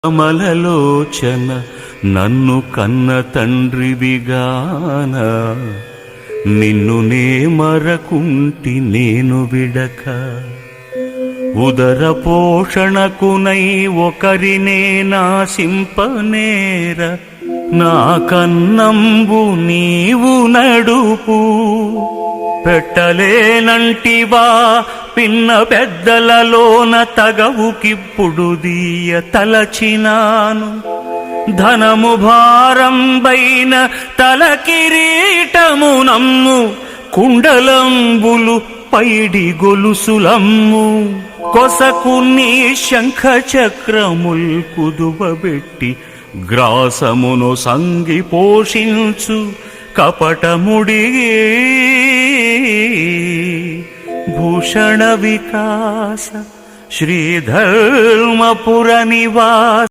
కమలలోచన నన్ను కన్న తండ్రివిగాన నిన్ను నే మరకుంటి నేను విడక ఉదర పోషణకునై ఒకరినే నాశింపనేర నా కన్నంబు నీవు నడుపు పెట్టలేనంటివా పిన్న పెద్దలలోన తగవుకిప్పుడు దీయ తలచినాను ధనము భారంబైన తల కిరీటము నమ్ము కుండలంబులు పైడి గొలుసులమ్ము కొసకు నీ శంఖ చక్రముల్ కుదువబెట్టి గ్రాసమును సంగి పోషించు కపటముడి భూషణ వికాస శ్రీధర్మపుర నివాస